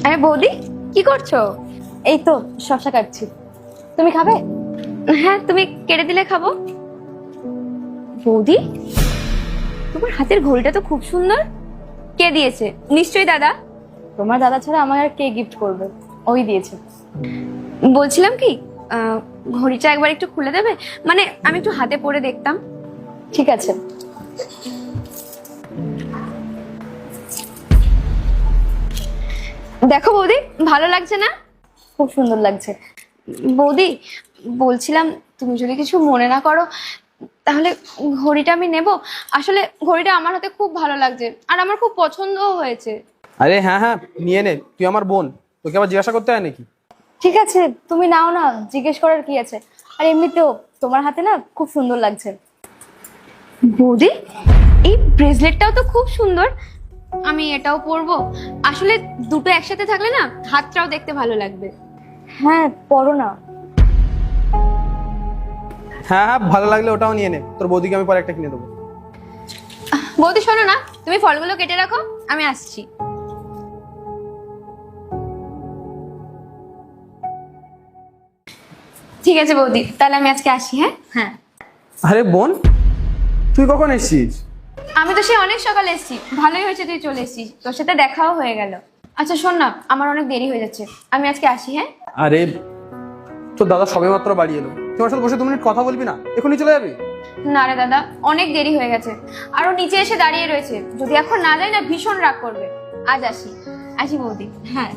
আরে বৌদি, কি করছো? এই তো শসা কাটছি। তুমি খাবে? হ্যাঁ, তুমি কেটে দিলে খাবো। বৌদি, তোমার হাতের ঘড়িটা তো খুব সুন্দর। কে দিয়েছে? নিশ্চয়ই দাদা। তোমার দাদা ছাড়া আমার আর কে গিফট করবে? ওই দিয়েছে। বলছিলাম কি, ঘড়িটা একবার একটু খুলে দেবে? মানে আমি একটু হাতে পরে দেখতাম। ঠিক আছে। দেখো বৌদি, ভালো লাগছে না? খুব সুন্দর লাগছে। বৌদি, বলছিলাম তুমি যদি কিছু মনে না করো, তাহলে ঘড়িটা আমি নেব। আসলে ঘড়িটা আমার হাতে খুব ভালো লাগছে, আর আমার খুব পছন্দও হয়েছে। আরে হ্যাঁ হ্যাঁ, নিয়ে নে, তুই আমার বোন, তোকে আবার জিজ্ঞাসা করতে হয় নাকি? ঠিক আছে, তুমি নাও না, জিজ্ঞেস করার কি আছে। আর এমনিতেও তোমার হাতে না খুব সুন্দর লাগছে। বৌদি, এই ব্রেসলেটটাও তো খুব সুন্দর। আমি এটাও পরবো। আসলে দুটো একসাথে থাকলে না হাতটাও দেখতে ভালো লাগবে। হ্যাঁ, পরো না। হ্যাঁ হ্যাঁ, ভালো লাগলে ওটাও নিয়ে নে, তোর বৌদিকে আমি পরে একটা কিনে দেবো। বৌদি শোনো না, তুমি ফলগুলো কেটে রাখো, আমি আসছি। ঠিক আছে বৌদি, তাহলে আমি আজকে আসি। হ্যাঁ হ্যাঁ। আরে বোন, তুই কখন এসেছিস? আমি তো সেই অনেক সকালে এসেছি। ভালোই হয়েছে তুই চলে এসেছিস, তোর সাথে দেখাও হয়ে গেল। আচ্ছা শোন না, আমার অনেক দেরি হয়ে যাচ্ছে, আমি আজকে আসি। হ্যাঁ আরে তোর দাদা সবে মাত্র বাড়ি এলো, তোমার সাথে বসে 2 মিনিট কথা বলবি না? এখনই চলে যাবি? না রে দাদা, অনেক দেরি হয়ে গেছে। আর ও নিচে এসে দাঁড়িয়ে রয়েছে, যদি এখন না যাই না ভীষণ রাগ করবে। আজ আসি। আসি বৌদি। হ্যাঁ।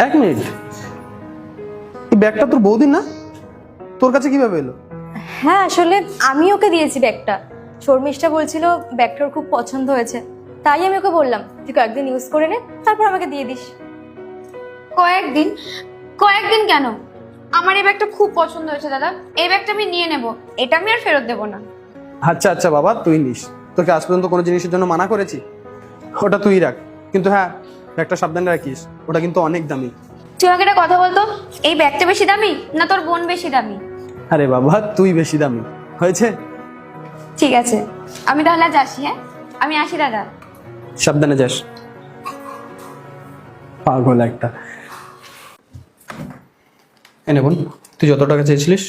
1 মিনিট, এই ব্যাগটা তোর বৌদির না? তোর কাছে কিভাবে এলো? হ্যাঁ, আসলে আমি ওকে দিয়েছি ব্যাগটা। শর্মিষ্ঠা বলছিল ব্যাগটার খুব পছন্দ হয়েছে, তাই আমি ওকে বললাম তুই কয়েকদিন ইউজ করে নে, তারপর আমাকে দিয়ে দিস। কয়েকদিন? কয়েকদিন কেন? আমার এই ব্যাগটা খুব পছন্দ হয়েছে দাদা। এই ব্যাগটা আমি নিয়ে নেব, এটা আমি আর ফেরত দেবো না। আচ্ছা আচ্ছা বাবা, তুই নিস, তোকে আজ পর্যন্ত কোনো জিনিসের জন্য মানা করেছি? ওটা তুই রাখ, কিন্তু হ্যাঁ ব্যাগটা সাবধানে রাখিস, ওটা কিন্তু অনেক দামি। তুই আমাকে একটা কথা বলতো, এই ব্যাগটা বেশি দামি না তোর বোন বেশি দামি? আরে বাবা, তুই বেশি দামি হয়েছে। ঠিক আছে, আমি তাহলে আজ আসি। হ্যাঁ আমি আসি দাদা। সাবধানে যাস। পাগল একটা। এনে বোন, তুই যত টাকা চেয়েছিলিস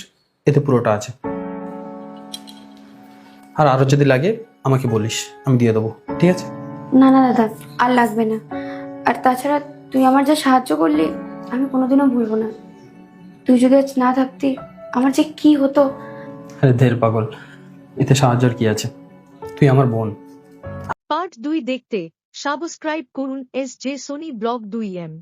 এতে পুরোটা আছে, আর আরো যদি লাগে আমাকে বলিস, আমি দিয়ে দেবো, ঠিক আছে? না না দাদা, আর লাগবে না। আর তাছাড়া তুই আমার যা সাহায্য করলি আমি কোনোদিনও ভুলবো না। তুই যদি আজ না থাকতি আমার যে কি হতো। আরে ধের পাগল, এতে সাহায্যের কি আছে, তুই আমার বোন। পার্ট 2 দেখতে সাবস্ক্রাইব করুন SJ সোনি ব্লগ 2M।